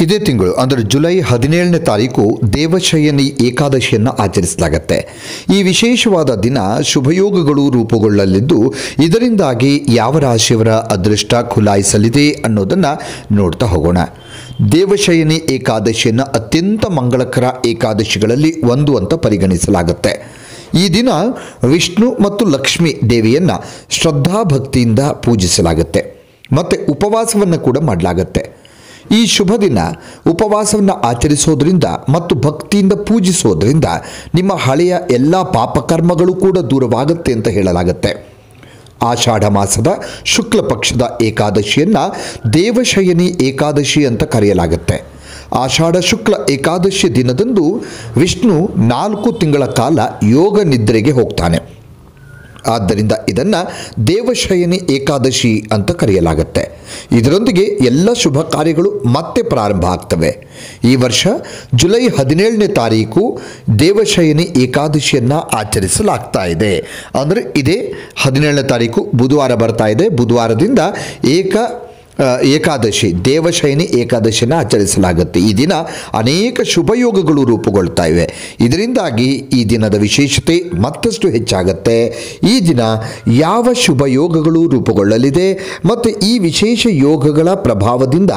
ಇದೇ ತಿಂಗಳು ಅಂದರೆ ಜುಲೈ 17ನೇ ತಾರೀಕು ದೇವಶಯನಿ ಏಕಾದಶಿಯನ್ನು ಆಚರಿಸಲಾಗುತ್ತೆ. ಈ ವಿಶೇಷವಾದ ದಿನ ಶುಭಯೋಗಗಳು ರೂಪುಗೊಳ್ಳಲಿದ್ದು, ಇದರಿಂದಾಗಿ ಯಾವ ರಾಶಿಯವರ ಅದೃಷ್ಟ ಖುಲಾಯಿಸಲಿದೆ ಅನ್ನೋದನ್ನು ನೋಡ್ತಾ ಹೋಗೋಣ. ದೇವಶಯನಿ ಏಕಾದಶಿಯನ್ನು ಅತ್ಯಂತ ಮಂಗಳಕರ ಏಕಾದಶಿಗಳಲ್ಲಿ ಒಂದು ಅಂತ ಪರಿಗಣಿಸಲಾಗುತ್ತೆ. ಈ ದಿನ ವಿಷ್ಣು ಮತ್ತು ಲಕ್ಷ್ಮೀ ದೇವಿಯನ್ನು ಶ್ರದ್ಧಾಭಕ್ತಿಯಿಂದ ಪೂಜಿಸಲಾಗುತ್ತೆ ಮತ್ತು ಉಪವಾಸವನ್ನು ಕೂಡ ಮಾಡಲಾಗುತ್ತೆ. ಈ ಶುಭ ದಿನ ಉಪವಾಸವನ್ನು ಆಚರಿಸೋದ್ರಿಂದ ಮತ್ತು ಭಕ್ತಿಯಿಂದ ಪೂಜಿಸೋದ್ರಿಂದ ನಿಮ್ಮ ಹಳೆಯ ಎಲ್ಲ ಪಾಪಕರ್ಮಗಳು ಕೂಡ ದೂರವಾಗುತ್ತೆ ಅಂತ ಹೇಳಲಾಗುತ್ತೆ. ಆಷಾಢ ಮಾಸದ ಶುಕ್ಲ ಪಕ್ಷದ ಏಕಾದಶಿಯನ್ನು ದೇವಶಯನಿ ಏಕಾದಶಿ ಅಂತ ಕರೆಯಲಾಗುತ್ತೆ. ಆಷಾಢ ಶುಕ್ಲ ಏಕಾದಶಿ ದಿನದಂದು ವಿಷ್ಣು 4 ತಿಂಗಳ ಕಾಲ ಯೋಗ ನಿದ್ರೆಗೆ ಹೋಗ್ತಾನೆ. ಆದ್ದರಿಂದ ಇದನ್ನು ದೇವಶಯನಿ ಏಕಾದಶಿ ಅಂತ ಕರೆಯಲಾಗುತ್ತೆ. ಇದರೊಂದಿಗೆ ಎಲ್ಲ ಶುಭ ಕಾರ್ಯಗಳು ಮತ್ತೆ ಪ್ರಾರಂಭ ಆಗ್ತವೆ. ಈ ವರ್ಷ ಜುಲೈ 17ನೇ ತಾರೀಕು ದೇವಶಯನಿ ಏಕಾದಶಿಯನ್ನು ಆಚರಿಸಲಾಗ್ತಾ ಇದೆ. ಅಂದರೆ ಇದೇ 17ನೇ ತಾರೀಕು ಬುಧವಾರ ಬರ್ತಾ ಇದೆ. ಬುಧವಾರದಿಂದ ಏಕಾದಶಿ ದೇವಶಯನಿ ಏಕಾದಶಿಯನ್ನು ಆಚರಿಸಲಾಗುತ್ತೆ. ಈ ದಿನ ಅನೇಕ ಶುಭಯೋಗಗಳು ರೂಪುಗೊಳ್ತಾ ಇವೆ. ಇದರಿಂದಾಗಿ ಈ ದಿನದ ವಿಶೇಷತೆ ಮತ್ತಷ್ಟು ಹೆಚ್ಚಾಗುತ್ತೆ. ಈ ದಿನ ಯಾವ ಶುಭಯೋಗಗಳು ರೂಪುಗೊಳ್ಳಲಿದೆ ಮತ್ತು ಈ ವಿಶೇಷ ಯೋಗಗಳ ಪ್ರಭಾವದಿಂದ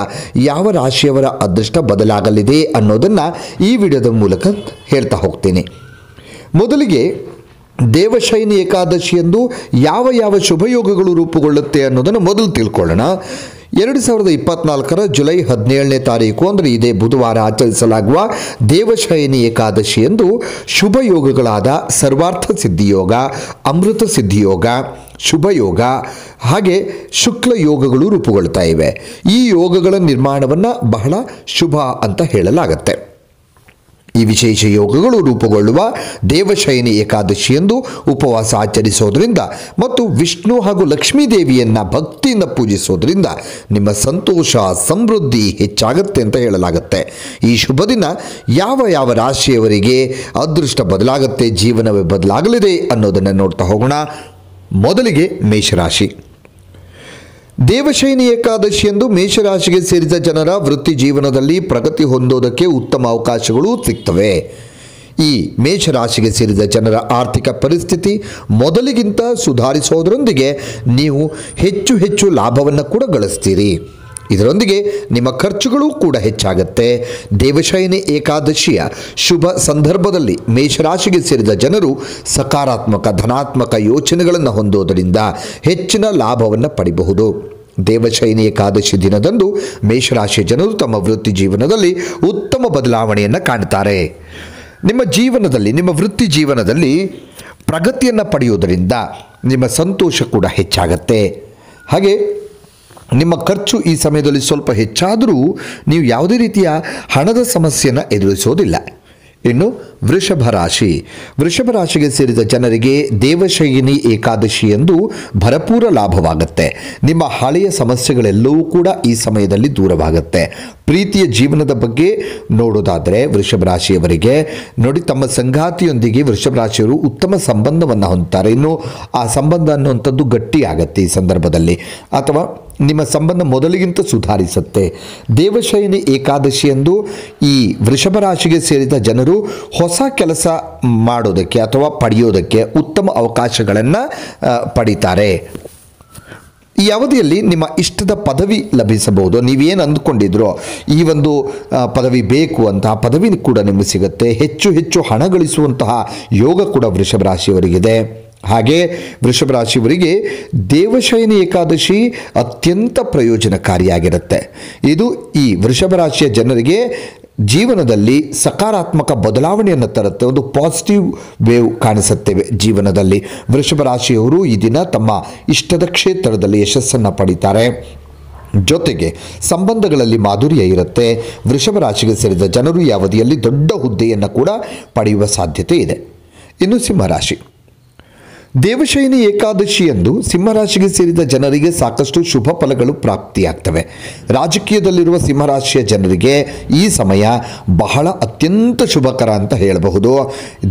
ಯಾವ ರಾಶಿಯವರ ಅದೃಷ್ಟ ಬದಲಾಗಲಿದೆ ಅನ್ನೋದನ್ನು ಈ ವಿಡಿಯೋದ ಮೂಲಕ ಹೇಳ್ತಾ ಹೋಗ್ತೀನಿ. ಮೊದಲಿಗೆ ದೇವಶಯನಿ ಏಕಾದಶಿಯಂದು ಯಾವ ಶುಭಯೋಗಗಳು ರೂಪುಗೊಳ್ಳುತ್ತೆ ಅನ್ನೋದನ್ನು ಮೊದಲು ತಿಳ್ಕೊಳ್ಳೋಣ. 2024 ಜುಲೈ 17ನೇ ತಾರೀಕು ಅಂದರೆ ಇದೇ ಬುಧವಾರ ಆಚರಿಸಲಾಗುವ ದೇವಶಯನಿ ಏಕಾದಶಿಯಂದು ಶುಭಯೋಗಗಳಾದ ಸರ್ವಾರ್ಥ ಸಿದ್ಧಿಯೋಗ, ಅಮೃತ ಸಿದ್ಧಿಯೋಗ, ಶುಭಯೋಗ ಹಾಗೆ ಶುಕ್ಲ ಯೋಗಗಳು ರೂಪುಗೊಳ್ತಾ ಇವೆ. ಈ ಯೋಗಗಳ ನಿರ್ಮಾಣವನ್ನು ಬಹಳ ಶುಭ ಅಂತ ಹೇಳಲಾಗುತ್ತೆ. ಈ ವಿಶೇಷ ಯೋಗಗಳು ರೂಪುಗೊಳ್ಳುವ ದೇವಶಯನಿ ಏಕಾದಶಿಯಂದು ಉಪವಾಸ ಆಚರಿಸೋದ್ರಿಂದ ಮತ್ತು ವಿಷ್ಣು ಹಾಗೂ ಲಕ್ಷ್ಮೀ ದೇವಿಯನ್ನು ಭಕ್ತಿಯಿಂದ ಪೂಜಿಸೋದ್ರಿಂದ ನಿಮ್ಮ ಸಂತೋಷ ಸಮೃದ್ಧಿ ಹೆಚ್ಚಾಗುತ್ತೆ ಅಂತ ಹೇಳಲಾಗುತ್ತೆ. ಈ ಶುಭ ದಿನ ಯಾವ ರಾಶಿಯವರಿಗೆ ಅದೃಷ್ಟ ಬದಲಾಗುತ್ತೆ, ಜೀವನವೇ ಬದಲಾಗಲಿದೆ ಅನ್ನೋದನ್ನು ನೋಡ್ತಾ ಹೋಗೋಣ. ಮೊದಲಿಗೆ ಮೇಷರಾಶಿ. ದೇವಶಯನಿ ಏಕಾದಶಿಯಂದು ಮೇಷರಾಶಿಗೆ ಸೇರಿದ ಜನರ ವೃತ್ತಿ ಜೀವನದಲ್ಲಿ ಪ್ರಗತಿ ಹೊಂದೋದಕ್ಕೆ ಉತ್ತಮ ಅವಕಾಶಗಳು ಸಿಗ್ತವೆ. ಈ ಮೇಷರಾಶಿಗೆ ಸೇರಿದ ಜನರ ಆರ್ಥಿಕ ಪರಿಸ್ಥಿತಿ ಮೊದಲಿಗಿಂತ ಸುಧಾರಿಸೋದರೊಂದಿಗೆ ನೀವು ಹೆಚ್ಚು ಲಾಭವನ್ನು ಕೂಡ ಗಳಿಸ್ತೀರಿ. ಇದರೊಂದಿಗೆ ನಿಮ್ಮ ಖರ್ಚುಗಳು ಕೂಡ ಹೆಚ್ಚಾಗುತ್ತೆ. ದೇವಶಯನಿ ಏಕಾದಶಿಯ ಶುಭ ಸಂದರ್ಭದಲ್ಲಿ ಮೇಷರಾಶಿಗೆ ಸೇರಿದ ಜನರು ಸಕಾರಾತ್ಮಕ ಧನಾತ್ಮಕ ಯೋಚನೆಗಳನ್ನು ಹೊಂದೋದರಿಂದ ಹೆಚ್ಚಿನ ಲಾಭವನ್ನು ಪಡೆಯಬಹುದು. ದೇವಶಯನಿ ಏಕಾದಶಿ ದಿನದಂದು ಮೇಷರಾಶಿಯ ಜನರು ತಮ್ಮ ವೃತ್ತಿ ಜೀವನದಲ್ಲಿ ಉತ್ತಮ ಬದಲಾವಣೆಯನ್ನು ಕಾಣ್ತಾರೆ. ನಿಮ್ಮ ವೃತ್ತಿ ಜೀವನದಲ್ಲಿ ಪ್ರಗತಿಯನ್ನು ಪಡೆಯುವುದರಿಂದ ನಿಮ್ಮ ಸಂತೋಷ ಕೂಡ ಹೆಚ್ಚಾಗತ್ತೆ. ಹಾಗೆ ನಿಮ್ಮ ಖರ್ಚು ಈ ಸಮಯದಲ್ಲಿ ಸ್ವಲ್ಪ ಹೆಚ್ಚಾದರೂ ನೀವು ಯಾವುದೇ ರೀತಿಯ ಹಣದ ಸಮಸ್ಯೆಯನ್ನು ಎದುರಿಸೋದಿಲ್ಲ. ಇನ್ನು ವೃಷಭ ರಾಶಿಗೆ ಸೇರಿದ ಜನರಿಗೆ ದೇವಶಯನಿ ಏಕಾದಶಿಯಂದು ಭರಪೂರ ಲಾಭವಾಗುತ್ತೆ. ನಿಮ್ಮ ಹಳೆಯ ಸಮಸ್ಯೆಗಳೆಲ್ಲವೂ ಕೂಡ ಈ ಸಮಯದಲ್ಲಿ ದೂರವಾಗುತ್ತೆ. ಪ್ರೀತಿಯ ಜೀವನದ ಬಗ್ಗೆ ನೋಡೋದಾದರೆ ವೃಷಭ ರಾಶಿಯವರಿಗೆ ನೋಡಿ, ತಮ್ಮ ಸಂಗಾತಿಯೊಂದಿಗೆ ವೃಷಭ ರಾಶಿಯವರು ಉತ್ತಮ ಸಂಬಂಧವನ್ನು ಹೊಂದ್ತಾರೆ. ಇನ್ನು ಆ ಸಂಬಂಧ ಅನ್ನುವಂಥದ್ದು ಗಟ್ಟಿಯಾಗತ್ತೆ ಈ ಸಂದರ್ಭದಲ್ಲಿ, ಅಥವಾ ನಿಮ್ಮ ಸಂಬಂಧ ಮೊದಲಿಗಿಂತ ಸುಧಾರಿಸುತ್ತೆ. ದೇವಶಯನಿ ಏಕಾದಶಿಯಂದು ಈ ವೃಷಭ ರಾಶಿಗೆ ಸೇರಿದ ಜನರು ಹೊಸ ಕೆಲಸ ಮಾಡೋದಕ್ಕೆ ಅಥವಾ ಪಡೆಯೋದಕ್ಕೆ ಉತ್ತಮ ಅವಕಾಶಗಳನ್ನು ಪಡೀತಾರೆ. ಈ ಅವಧಿಯಲ್ಲಿ ನಿಮ್ಮ ಇಷ್ಟದ ಪದವಿ ಲಭಿಸಬಹುದು. ನೀವೇನು ಅಂದ್ಕೊಂಡಿದ್ರೋ ಈ ಒಂದು ಪದವಿ ಬೇಕು ಅಂತ ಆ ಪದವಿ ಕೂಡ ನಿಮಗೆ ಸಿಗುತ್ತೆ. ಹೆಚ್ಚು ಹಣ ಗಳಿಸುವಂತಹ ಯೋಗ ಕೂಡ ವೃಷಭ ರಾಶಿಯವರಿಗಿದೆ. ಹಾಗೆ ವೃಷಭ ರಾಶಿಯವರಿಗೆ ದೇವಶಯನಿ ಏಕಾದಶಿ ಅತ್ಯಂತ ಪ್ರಯೋಜನಕಾರಿಯಾಗಿರುತ್ತೆ. ಇದು ಈ ವೃಷಭ ರಾಶಿಯ ಜನರಿಗೆ ಜೀವನದಲ್ಲಿ ಸಕಾರಾತ್ಮಕ ಬದಲಾವಣೆಯನ್ನು ತರುತ್ತೆ. ಒಂದು ಪಾಸಿಟಿವ್ ವೇವ್ ಕಾಣಿಸುತ್ತೇವೆ ಜೀವನದಲ್ಲಿ. ವೃಷಭ ರಾಶಿಯವರು ಈ ದಿನ ತಮ್ಮ ಇಷ್ಟದ ಕ್ಷೇತ್ರದಲ್ಲಿ ಯಶಸ್ಸನ್ನು ಪಡೀತಾರೆ. ಜೊತೆಗೆ ಸಂಬಂಧಗಳಲ್ಲಿ ಮಾಧುರ್ಯ ಇರುತ್ತೆ. ವೃಷಭ ರಾಶಿಗೆ ಸೇರಿದ ಜನರು ಈ ಅವಧಿಯಲ್ಲಿ ದೊಡ್ಡ ಹುದ್ದೆಯನ್ನು ಕೂಡ ಪಡೆಯುವ ಸಾಧ್ಯತೆ ಇದೆ. ಇನ್ನು ದೇವಶಯನಿ ಏಕಾದಶಿಯಂದು ಸಿಂಹರಾಶಿಗೆ ಸೇರಿದ ಜನರಿಗೆ ಸಾಕಷ್ಟು ಶುಭ ಫಲಗಳು ಪ್ರಾಪ್ತಿಯಾಗ್ತವೆ. ರಾಜಕೀಯದಲ್ಲಿರುವ ಸಿಂಹರಾಶಿಯ ಜನರಿಗೆ ಈ ಸಮಯ ಬಹಳ ಅತ್ಯಂತ ಶುಭಕರ ಅಂತ ಹೇಳಬಹುದು.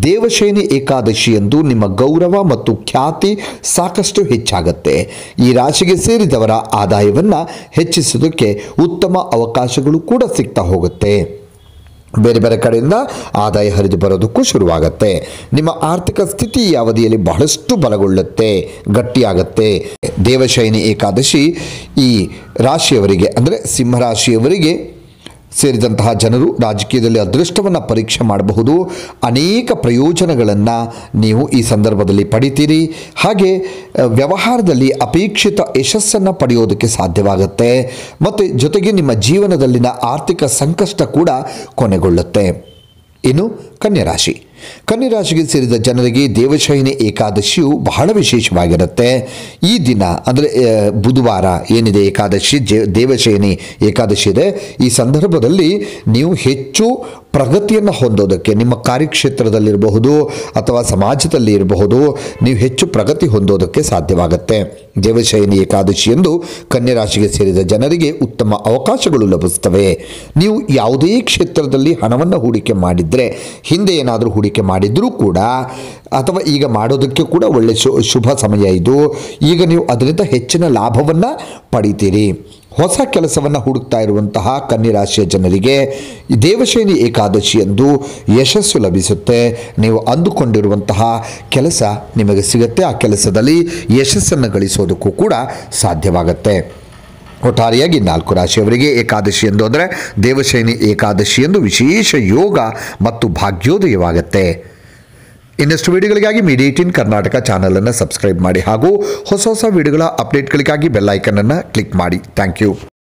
ದೇವಶಯನಿ ಏಕಾದಶಿಯಂದು ನಿಮ್ಮ ಗೌರವ ಮತ್ತು ಖ್ಯಾತಿ ಸಾಕಷ್ಟು ಹೆಚ್ಚಾಗುತ್ತೆ. ಈ ರಾಶಿಗೆ ಸೇರಿದವರ ಆದಾಯವನ್ನು ಹೆಚ್ಚಿಸೋದಕ್ಕೆ ಉತ್ತಮ ಅವಕಾಶಗಳು ಕೂಡ ಸಿಗ್ತಾ ಹೋಗುತ್ತೆ. ಬೇರೆ ಬೇರೆ ಕಡೆಯಿಂದ ಆದಾಯ ಹರಿದು ಬರೋದಕ್ಕೂ ಶುರುವಾಗುತ್ತೆ. ನಿಮ್ಮ ಆರ್ಥಿಕ ಸ್ಥಿತಿ ಈ ಅವಧಿಯಲ್ಲಿ ಬಹಳಷ್ಟು ಬಲಗೊಳ್ಳುತ್ತೆ, ಗಟ್ಟಿಯಾಗುತ್ತೆ. ದೇವಶಯನಿ ಏಕಾದಶಿ ಈ ರಾಶಿಯವರಿಗೆ ಅಂದರೆ ಸಿಂಹರಾಶಿಯವರಿಗೆ ಸೇರಿದಂತಹ ಜನರು ರಾಜಕೀಯದಲ್ಲಿ ಅದೃಷ್ಟವನ್ನು ಪರೀಕ್ಷೆ ಮಾಡಬಹುದು. ಅನೇಕ ಪ್ರಯೋಜನಗಳನ್ನು ನೀವು ಈ ಸಂದರ್ಭದಲ್ಲಿ ಪಡಿತೀರಿ. ಹಾಗೆ ವ್ಯವಹಾರದಲ್ಲಿ ಅಪೇಕ್ಷಿತ ಯಶಸ್ಸನ್ನು ಪಡೆಯೋದಕ್ಕೆ ಸಾಧ್ಯವಾಗುತ್ತೆ. ಮತ್ತು ಜೊತೆಗೆ ನಿಮ್ಮ ಜೀವನದಲ್ಲಿನ ಆರ್ಥಿಕ ಸಂಕಷ್ಟ ಕೂಡ ಕೊನೆಗೊಳ್ಳುತ್ತೆ. ಇನ್ನು ಕನ್ಯರಾಶಿಗೆ ಸೇರಿದ ಜನರಿಗೆ ದೇವಶಯನಿ ಏಕಾದಶಿಯು ಬಹಳ ವಿಶೇಷವಾಗಿರುತ್ತೆ. ಈ ದಿನ ಅಂದರೆ ಬುಧವಾರ ಏನಿದೆ ಏಕಾದಶಿ, ದೇವಶಯನಿ ಏಕಾದಶಿ ಇದೆ. ಈ ಸಂದರ್ಭದಲ್ಲಿ ನೀವು ಹೆಚ್ಚು ಪ್ರಗತಿಯನ್ನು ಹೊಂದೋದಕ್ಕೆ ನಿಮ್ಮ ಕಾರ್ಯಕ್ಷೇತ್ರದಲ್ಲಿರಬಹುದು ಅಥವಾ ಸಮಾಜದಲ್ಲಿ ಇರಬಹುದು, ನೀವು ಹೆಚ್ಚು ಪ್ರಗತಿ ಹೊಂದೋದಕ್ಕೆ ಸಾಧ್ಯವಾಗುತ್ತೆ. ದೇವಶಯನಿ ಏಕಾದಶಿಯಂದು ಕನ್ಯರಾಶಿಗೆ ಸೇರಿದ ಜನರಿಗೆ ಉತ್ತಮ ಅವಕಾಶಗಳು ಲಭಿಸ್ತವೆ. ನೀವು ಯಾವುದೇ ಕ್ಷೇತ್ರದಲ್ಲಿ ಹಣವನ್ನು ಹೂಡಿಕೆ ಮಾಡಿದರೆ, ಹಿಂದೆ ಏನಾದರೂ ಹೂಡಿಕೆ ಮಾಡಿದರೂ ಕೂಡ ಅಥವಾ ಈಗ ಮಾಡೋದಕ್ಕೆ ಕೂಡ ಒಳ್ಳೆ ಶುಭ ಸಮಯ ಇದು. ಈಗ ನೀವು ಅದರಿಂದ ಹೆಚ್ಚಿನ ಲಾಭವನ್ನು ಪಡಿತೀರಿ. ಹೊಸ ಕೆಲಸವನ್ನು ಹುಡುಕ್ತಾ ಇರುವಂತಹ ಕನ್ಯರಾಶಿಯ ಜನರಿಗೆ ದೇವಶಯನಿ ಏಕಾದಶಿಯಂದು ಯಶಸ್ಸು ಲಭಿಸುತ್ತೆ. ನೀವು ಅಂದುಕೊಂಡಿರುವಂತಹ ಕೆಲಸ ನಿಮಗೆ ಸಿಗುತ್ತೆ. ಆ ಕೆಲಸದಲ್ಲಿ ಯಶಸ್ಸನ್ನು ಗಳಿಸೋದಕ್ಕೂ ಕೂಡ ಸಾಧ್ಯವಾಗುತ್ತೆ. ಒಟ್ಟಾರೆಯಾಗಿ 4 ರಾಶಿಯವರಿಗೆ ಏಕಾದಶಿಯಂದು ಅಂದರೆ ದೇವಶಯನಿ ಏಕಾದಶಿಯಂದು ವಿಶೇಷ ಯೋಗ ಮತ್ತು ಭಾಗ್ಯೋದಯವಾಗುತ್ತೆ. ಇನ್ನಷ್ಟು ವಿಡಿಯೋಗಳಿಗಾಗಿ ಮೀಡಿಯಾ 18 ಕರ್ನಾಟಕ ಚಾನಲನ್ನು ಸಬ್ಸ್ಕ್ರೈಬ್ ಮಾಡಿ ಹಾಗೂ ಹೊಸ ವಿಡಿಯೋಗಳ ಅಪ್ಡೇಟ್ಗಳಿಗಾಗಿ ಬೆಲ್ ಐಕನನ್ನು ಕ್ಲಿಕ್ ಮಾಡಿ. Thank you.